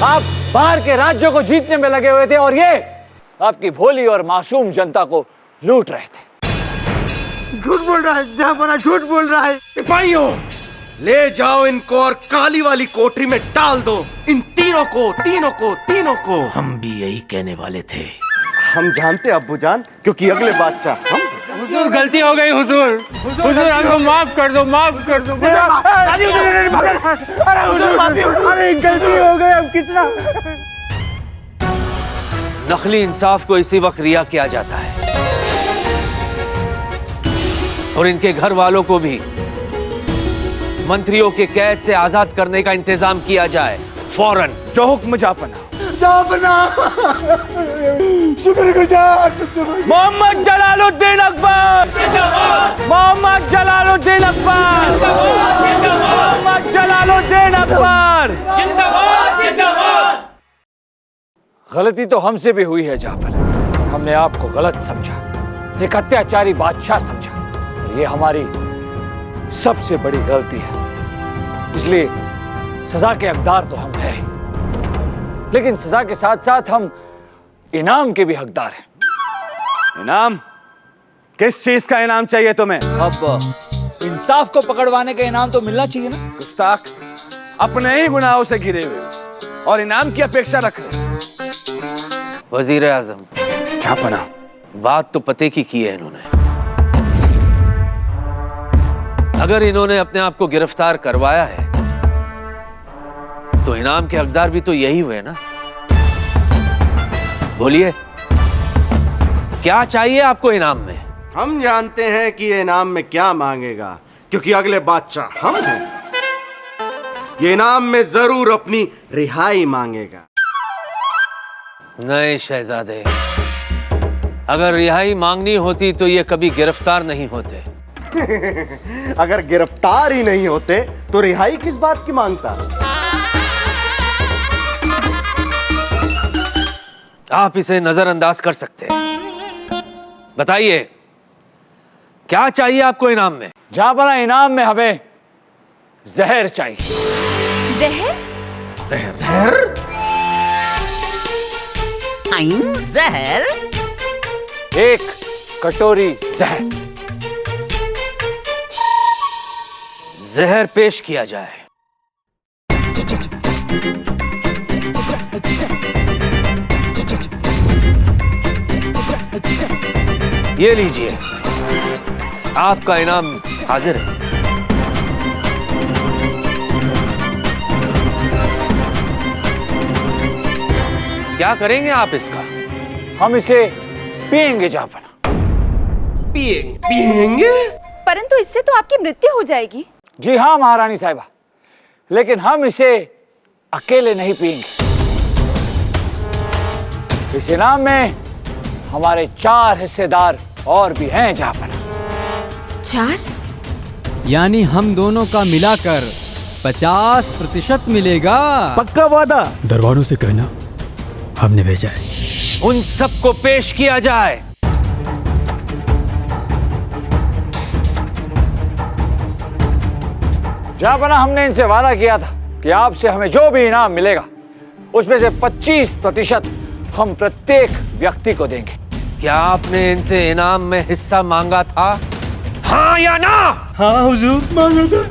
आप बाहर के राज्यों को जीतने में लगे हुए थे और ये आपकी भोली और मासूम जनता को लूट रहे थे। झूठ बोल रहा है जहां, झूठ बोल रहा है। सिपाहियों, ले जाओ इनको और काली वाली कोठरी में डाल दो, इन तीनों को। हम भी यही कहने वाले थे। हम जानते अब्बूजान, क्योंकि अगले बादशाह हम। हुजूर गलती हो गई हुजूर, हमको माफ कर दो, माफ कर दो। अरे हुजूर माफी, अरे गलती हो गई, अब कितना। नकली इंसाफ को इसी वक्त रिया किया जाता है और इनके घर वालों को भी मंत्रियों के कैद से आजाद करने का इंतजाम किया जाए फौरन। जो हुक्म जापना। शुक्रगुजार मोहम्मद जलालुद्दीन अकबर, मोहम्मद जलालुद्दीन अकबर, मोहम्मद जलालुद्दीन अकबर। गलती तो हमसे भी हुई है जाफर। हमने आपको गलत समझा, एक अत्याचारी बादशाह समझा, और ये हमारी सबसे बड़ी गलती है। इसलिए सजा के हकदार तो हम हैं, लेकिन सजा के साथ साथ हम इनाम के भी हकदार हैं। इनाम? किस चीज का इनाम चाहिए तुम्हें? अब इंसाफ को पकड़वाने का इनाम तो मिलना चाहिए ना। गुस्ताख, अपने ही गुनाहों से घिरे हुए और इनाम की अपेक्षा रख रहे। वजीर आजम, क्या पना? बात तो पते की है इन्होंने। अगर इन्होंने अपने आप को गिरफ्तार करवाया है तो इनाम के हकदार भी तो यही हुए ना। बोलिए, क्या चाहिए आपको इनाम में? हम जानते हैं कि ये इनाम में क्या मांगेगा, क्योंकि अगले बादशाह हम हैं। ये इनाम में जरूर अपनी रिहाई मांगेगा। नहीं शहजादे, अगर रिहाई मांगनी होती तो ये कभी गिरफ्तार नहीं होते। अगर गिरफ्तार ही नहीं होते तो रिहाई किस बात की मांगता? आप इसे नजरअंदाज कर सकते हैं। बताइए, क्या चाहिए आपको इनाम में? जहां बना इनाम में हमें जहर चाहिए। जहर? जहर? जहर? जहर? एक कटोरी जहर। जहर पेश किया जाए। ये लीजिए, आपका इनाम हाजिर है। क्या करेंगे आप इसका? हम इसे पिएंगे जाफर। पिएंगे? परंतु इससे तो आपकी मृत्यु हो जाएगी। जी हाँ महारानी साहिबा, लेकिन हम इसे अकेले नहीं पिएंगे। इस इनाम में हमारे 4 हिस्सेदार और भी हैं जाफर। 4? यानी हम दोनों का मिलाकर 50% मिलेगा। पक्का वादा? दरबारों से कहना हमने भेजा है। उन सबको पेश किया जाए। जहां बना हमने इनसे वादा किया था कि आपसे हमें जो भी इनाम मिलेगा उसमें से 25% हम प्रत्येक व्यक्ति को देंगे। क्या आपने इनसे इनाम में हिस्सा मांगा था? हाँ या ना? हाँ हुजूर, मांगा था।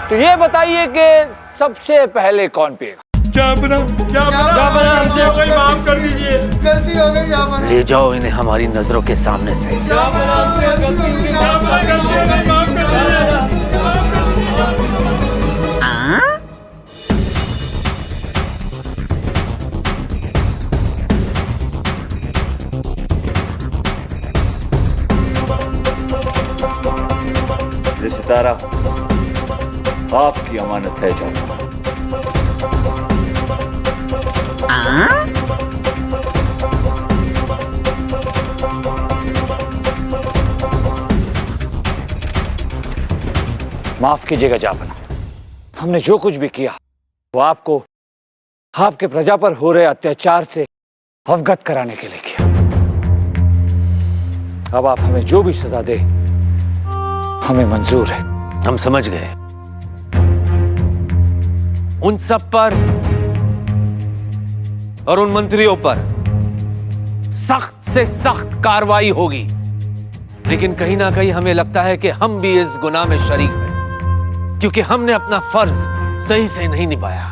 तो ये बताइए कि सबसे पहले कौन पिएगा? हमसे कोई माफ कर दीजिए, गलती हो गई। ले जाओ इन्हें हमारी नजरों के सामने से। सितारा, आपकी अमानत है जाफर। माफ कीजिएगा जाफर, हमने जो कुछ भी किया वो आपको आपके प्रजा पर हो रहे अत्याचार से अवगत कराने के लिए किया। अब आप हमें जो भी सजा दे हमें मंजूर है। हम समझ गए। उन सब पर और उन मंत्रियों पर सख्त से सख्त कार्रवाई होगी। लेकिन कहीं ना कहीं हमें लगता है कि हम भी इस गुनाह में शरीक हैं, क्योंकि हमने अपना फर्ज सही से नहीं निभाया।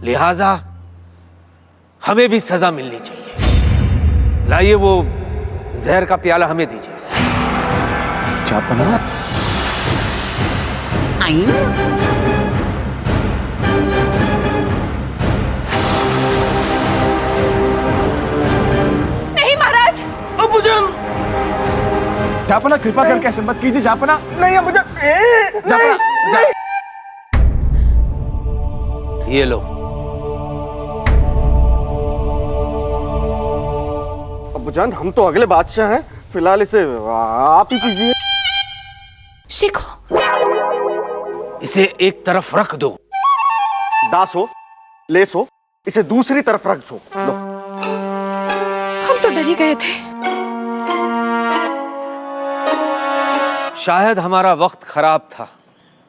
लिहाजा हमें भी सजा मिलनी चाहिए। लाइए वो जहर का प्याला हमें दीजिए। नहीं महाराज। अबुजान, जापना कृपा करके ऐसे मत कीजिए जापना। नहीं अबुजान, जापना ये लो। अबुजान, हम तो अगले बादशाह हैं, फिलहाल इसे आप ही कीजिए। शिखो, इसे एक तरफ रख दो। दास हो, लेस हो, इसे दूसरी तरफ रख दो। लो। हम तो डर ही गए थे। शायद हमारा वक्त खराब था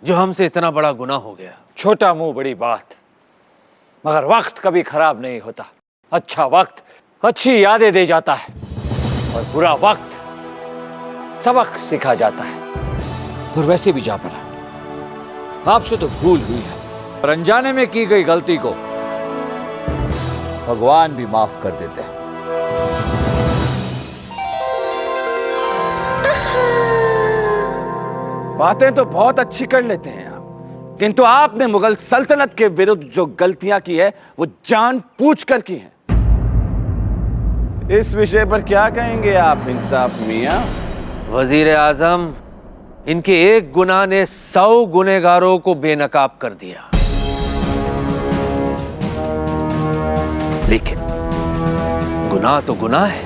जो हमसे इतना बड़ा गुनाह हो गया। छोटा मुंह बड़ी बात, मगर वक्त कभी खराब नहीं होता। अच्छा वक्त अच्छी यादें दे जाता है और बुरा वक्त सबक सिखा जाता है। और वैसे भी जापना, आपसे तो भूल हुई है, और अनजाने में की गई गलती को भगवान भी माफ कर देते हैं। बातें तो बहुत अच्छी कर लेते हैं आप, किंतु आपने मुगल सल्तनत के विरुद्ध जो गलतियां की है वो जानबूझकर की हैं। इस विषय पर क्या कहेंगे आप इंसाफ मियां? वजीर आजम, इनके एक गुनाह ने 100 गुनहगारों को बेनकाब कर दिया। लेकिन गुनाह तो गुनाह है,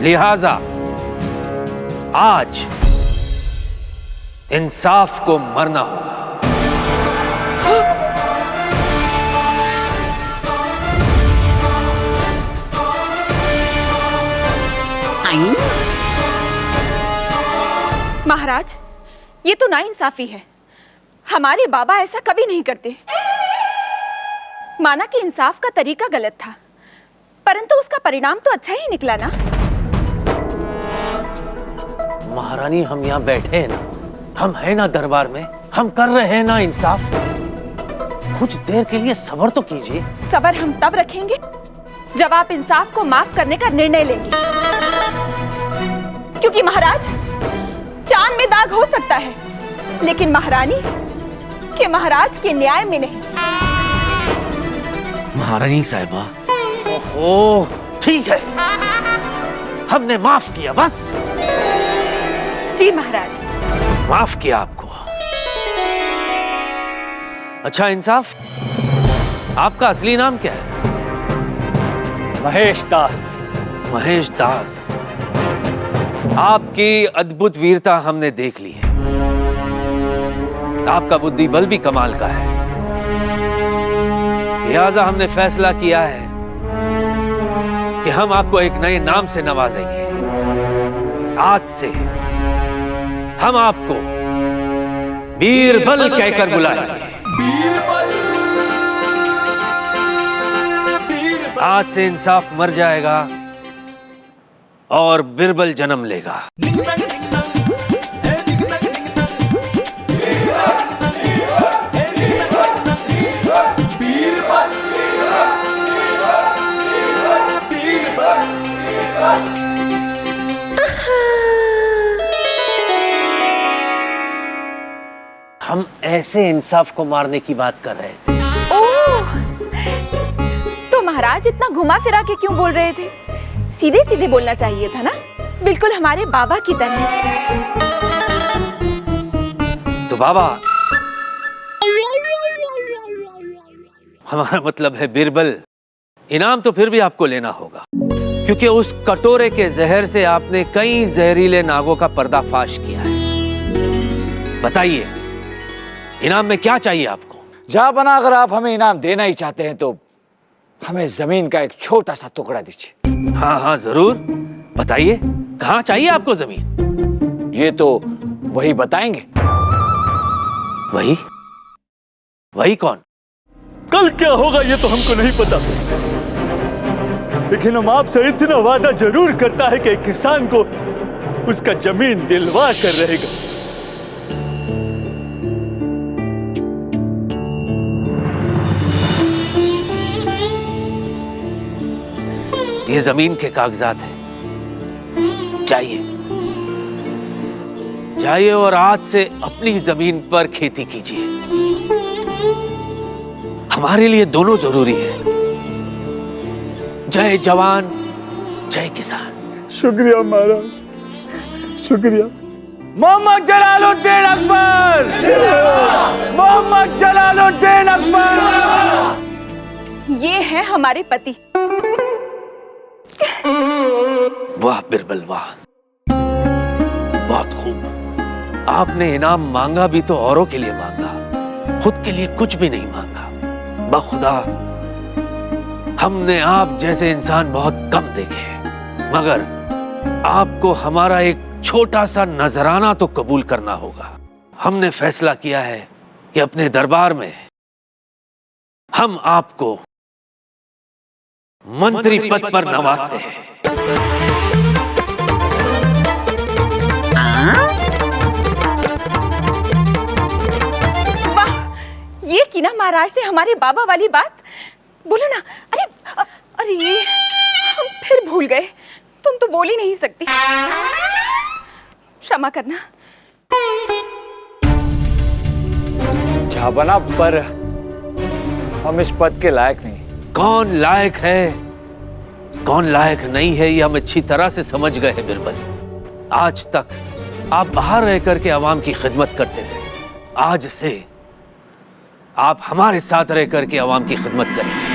लिहाजा आज इंसाफ को मरना होगा। महाराज, ये तो नाइंसाफी है। हमारे बाबा ऐसा कभी नहीं करते। माना कि इंसाफ का तरीका गलत था, परंतु उसका परिणाम तो अच्छा ही निकला ना। महारानी, हम यहाँ बैठे हैं ना, हम हैं ना दरबार में, हम कर रहे हैं ना इंसाफ। कुछ देर के लिए सब्र तो कीजिए। सब्र हम तब रखेंगे जब आप इंसाफ को माफ करने का निर्णय लेंगे। क्योंकि महाराज, चांद में दाग हो सकता है, लेकिन महारानी के महाराज के न्याय में नहीं। महारानी साहिबा, ओहो, ठीक है, हमने माफ किया। बस जी महाराज, माफ किया आपको। अच्छा इंसाफ, आपका असली नाम क्या है? महेश दास। महेश दास, आपकी अद्भुत वीरता हमने देख ली है। आपका बुद्धि बल भी कमाल का है। लिहाजा हमने फैसला किया है कि हम आपको एक नए नाम से नवाजेंगे। आज से हम आपको बीरबल कहकर बुलाएंगे। आज से इंसाफ मर जाएगा और बिरबल जन्म लेगा। हम ऐसे इंसाफ को मारने की बात कर रहे थे। ओह, तो महाराज इतना घुमा फिरा के क्यों बोल रहे थे? सीधे सीधे बोलना चाहिए था ना, बिल्कुल हमारे बाबा की तरह। तो बाबा, हमारा मतलब है बिरबल, इनाम तो फिर भी आपको लेना होगा, क्योंकि उस कटोरे के जहर से आपने कई जहरीले नागों का पर्दाफाश किया है। बताइए, इनाम में क्या चाहिए आपको? जापना, अगर आप हमें इनाम देना ही चाहते हैं तो हमें जमीन का एक छोटा सा टुकड़ा दीजिए। हाँ हाँ जरूर, बताइए कहाँ चाहिए आपको जमीन? ये तो वही बताएंगे। वही? वही कौन? कल क्या होगा ये तो हमको नहीं पता, लेकिन हम आपसे इतना वादा जरूर करता है कि किसान को उसका जमीन दिलवा कर रहेगा। ये जमीन के कागजात हैं। जाइए और आज से अपनी जमीन पर खेती कीजिए। हमारे लिए दोनों जरूरी है। जय जवान जय किसान। शुक्रिया महाराज, शुक्रिया। मोहम्मद जलालुद्दीन अकबर, मोहम्मद जलालुद्दीन अकबर। ये है हमारे पति। वाह बिरबल वाह, बहुत खूब। आपने इनाम मांगा भी तो औरों के लिए मांगा, खुद के लिए कुछ भी नहीं मांगा। बखुदा हमने आप जैसे इंसान बहुत कम देखे, मगर आपको हमारा एक छोटा सा नजराना तो कबूल करना होगा। हमने फैसला किया है कि अपने दरबार में हम आपको मंत्री पद पर नवाजते हैं। वाह, ये की ना महाराज ने हमारे बाबा वाली बात। बोलो ना। अरे ये हम फिर भूल गए। तुम तो बोल ही नहीं सकती, क्षमा करना। झाबना, पर हम इस पद के लायक नहीं। कौन लायक है कौन लायक नहीं है ये हम अच्छी तरह से समझ गए हैं बिरबल। आज तक आप बाहर रह करके आवाम की खिदमत करते थे, आज से आप हमारे साथ रह करके आवाम की खिदमत करेंगे।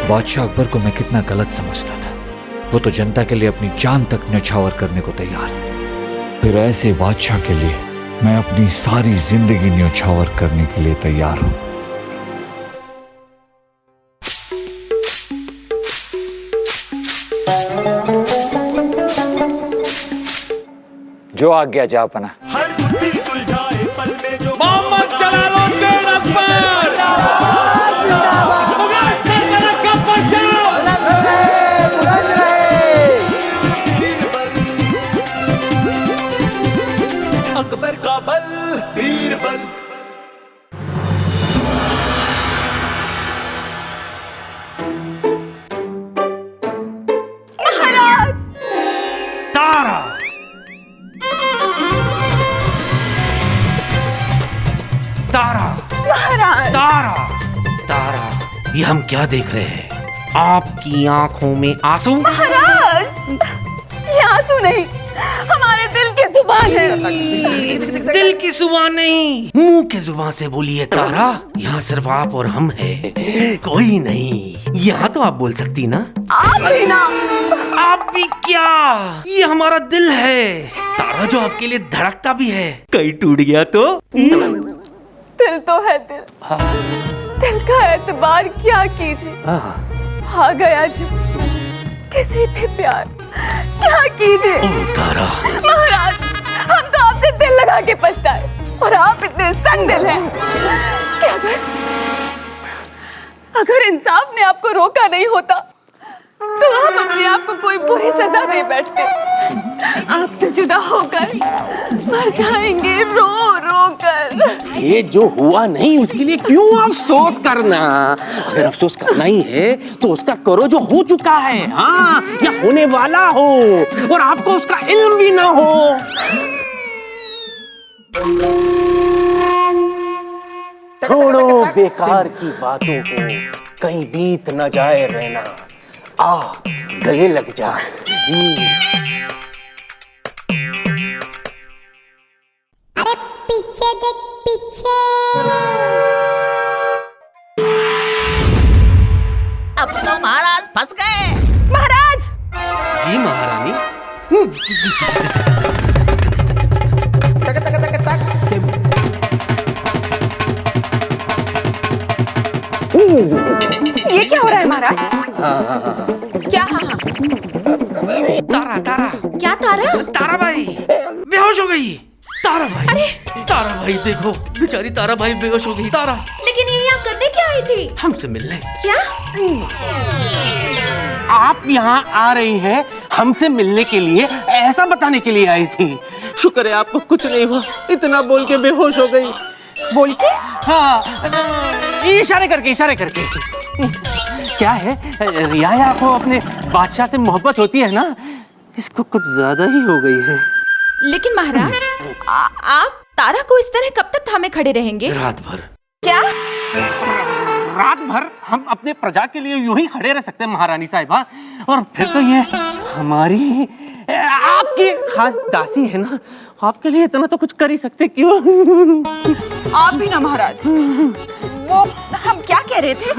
बादशाह अकबर को मैं कितना गलत समझता था। वो तो जनता के लिए अपनी जान तक न्यौछावर करने को तैयार। फिर ऐसे बादशाह के लिए मैं अपनी सारी जिंदगी न्यौछावर करने के लिए तैयार हूं। जो आज्ञा जापना। मोहम्मद जलालुद्दीन अकबर, अकबर का बल बीरबल। महाराज तारा तारा महाराज तारा तारा, ये हम क्या देख रहे हैं? आपकी आंखों में आंसू? महाराज, ये आंसू नहीं, हमारे दिल की जुबान है। दिल की जुबान नहीं, मुंह की जुबान से बोलिए तारा। यहाँ सिर्फ आप और हम हैं, कोई नहीं। यहाँ तो आप बोल सकती ना। आप भी ना। आप भी क्या? ये हमारा दिल है तारा, जो आपके लिए धड़कता भी है। कहीं टूट गया तो? दिल तो है दिल, दिल का एतबार क्या कीजिए। आ गया जो किसी पे प्यार क्या कीजिए। तारा महाराज, हम तो आपसे दिल लगा के पछताए और आप इतने संग दिल हैं कि अगर इंसाफ ने आपको रोका नहीं होता तो आप अपने आप को कोई बुरी सजा दे बैठते। आपसे जुदा होकर मर जाएंगे रो रो कर। ये जो हुआ नहीं उसके लिए क्यों अफसोस करना? अगर अफसोस करना ही है तो उसका करो जो हो चुका है, हाँ, या होने वाला हो और आपको उसका इल्म भी ना हो। छोड़ो बेकार की बातों को, कहीं बीत न जाए रहना। आ गले लग जा। अरे पीछे देख पीछे। अब तो महाराज फंस गए। महाराज जी महारानी। तक तक तक तक तिम। ये क्या हो रहा है महाराज? क्या? हाँ। तारा तारा क्या तारा? तारा भाई बेहोश हो गई। तारा भाई देखो, बेचारी तारा भाई बेहोश हो गई। तारा, लेकिन ये यहाँ करने क्या आई थी? हमसे मिलने। क्या? आप यहाँ आ रही हैं हमसे मिलने के लिए, ऐसा बताने के लिए आई थी। शुक्र है आपको कुछ नहीं हुआ, इतना बोल के बेहोश हो गई। बोल के? हाँ, इशारे करके। क्या है, रियाया को अपने बादशाह से मोहब्बत होती है ना, इसको कुछ ज्यादा ही हो गई है। लेकिन महाराज, आप तारा को इस तरह कब तक थामे खड़े रहेंगे? रात भर। क्या? रात भर हम अपने प्रजा के लिए यूं ही खड़े रह सकते हैं महारानी साहिबा, और फिर तो ये हमारी आपकी खास दासी है ना, आपके लिए इतना तो कुछ कर ही सकते। क्यों? आप भी ना महाराज। वो हम क्या कह रहे थे?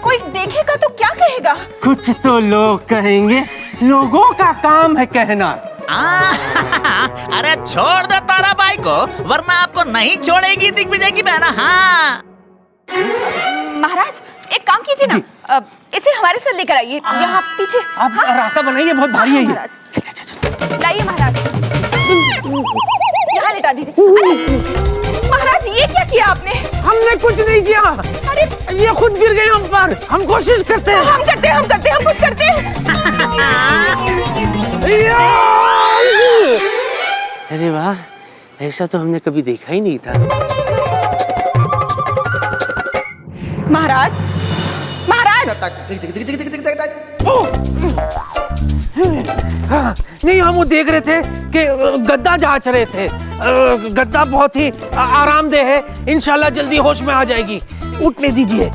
कोई देखेगा तो क्या कहेगा? कुछ तो लोग कहेंगे, लोगों का काम है कहना। अरे छोड़ दो तारा बाई को, वरना आपको नहीं छोड़ेगी दिग्विजय की बहना। हाँ महाराज, एक काम कीजिए ना, इसे हमारे साथ लेकर आइए, यहाँ पीछे। आप रास्ता बनाइए, बहुत भारी है ये। लाइए महाराज, यहाँ लेटा दीजिए। अरे महाराज, ये क्या किया आपने? हमने कुछ नहीं किया। अरे ये खुद गिर गए हम पर। हम कोशिश करते हैं। हम कुछ करते हैं। अरे वाह, ऐसा तो हमने कभी देखा ही नहीं था। महाराज, हाँ, नहीं, हम वो देख रहे थे कि गद्दा जांच रहे थे। गद्दा बहुत ही आरामदेह है, इंशाल्लाह जल्दी होश में आ जाएगी। उठने दीजिए।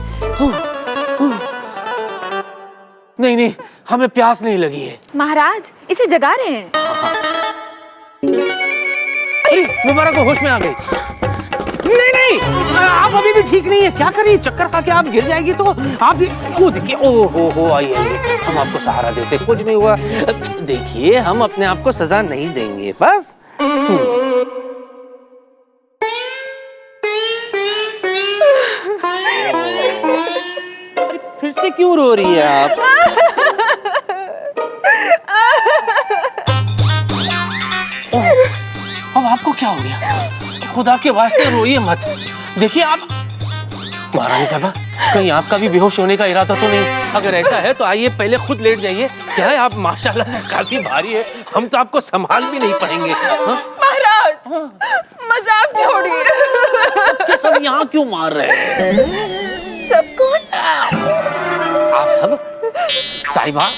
नहीं, हमें प्यास नहीं लगी है। महाराज, इसे जगा रहे हैं। मुबारक को होश में आ गई। नहीं, आप अभी भी ठीक नहीं है। क्या करिए, चक्कर खा के आप गिर जाएगी तो आप वो देखिए, ओ आइए, हम आपको सहारा देते, कुछ नहीं हुआ। देखिए, हम अपने आप को सजा नहीं देंगे, बस। अरे फिर से क्यों रो रही है आप? अब आपको क्या हो गया? खुदा के वास्ते रोइए मत। देखिए आप, महारानी साहबा, कहीं आपका भी बेहोश होने का इरादा तो नहीं? अगर ऐसा है तो आइए पहले खुद लेट जाइए। क्या है, आप माशाल्लाह से काफी भारी है, हम तो आपको संभाल भी नहीं पाएंगे। महाराज, मजाक छोड़िए। सबके सब यहाँ क्यों मार रहे हैं? सब कौन? आप सब? साहिबा,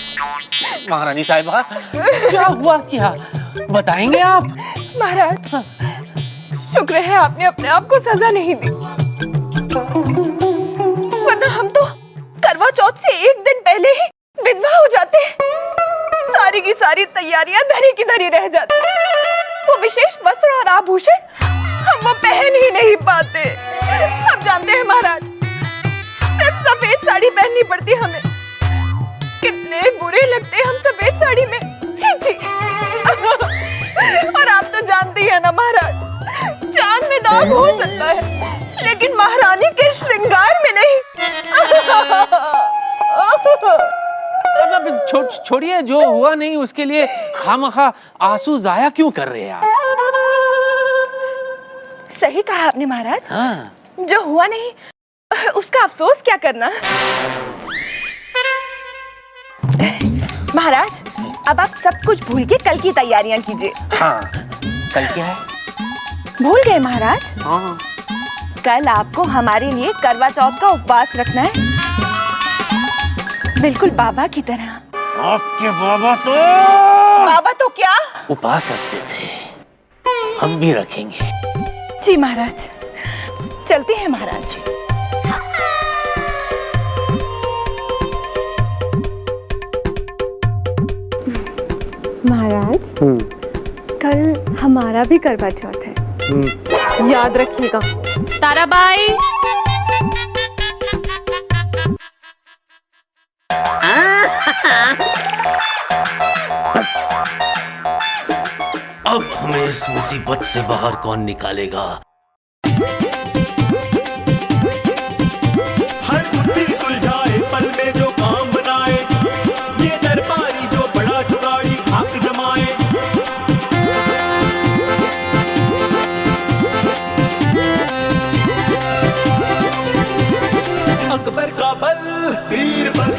महारानी साहिबा, क्या हुआ? क्या बताएंगे आप? महाराज, शुक्र है आपने अपने आप को सजा नहीं दी, वरना हम तो करवा चौथ से एक दिन पहले ही विधवा हो जाते। सारी की सारी तैयारियां धरी की धरी रह जाती। वो विशेष वस्त्र और आभूषण हम वो पहन ही नहीं पाते। आप जानते हैं महाराज, सिर्फ सफेद साड़ी पहननी पड़ती हमें। कितने बुरे लगते हम सफेद साड़ी में। छी। और आप तो जानते ही है ना महाराज, चांद में दाग हो सकता है, लेकिन महारानी के श्रृंगार में नहीं। छोड़िए, जो हुआ नहीं उसके लिए खामखा आंसू जाया क्यों कर रहे हैं आप? सही कहा आपने महाराज। हाँ। जो हुआ नहीं उसका अफसोस क्या करना। महाराज, अब आप सब कुछ भूल के कल की तैयारियां कीजिए। हाँ, कल क्या है? भूल गए महाराज? हाँ। कल आपको हमारे लिए करवा चौथ का उपवास रखना है, बिल्कुल बाबा की तरह। आपके बाबा तो क्या उपवास रखते थे, हम भी रखेंगे। जी महाराज, चलते हैं महाराज जी। महाराज, कल हमारा भी करवा चौथ है, याद रखिएगा। ताराबाई, अब हमें इस मुसीबत से बाहर कौन निकालेगा? हर बुद्धि सुलझाए, पल में जो काम बनाए, ये दरबारी जो बड़ा जुगाड़ी खाक जमाए। बीरबल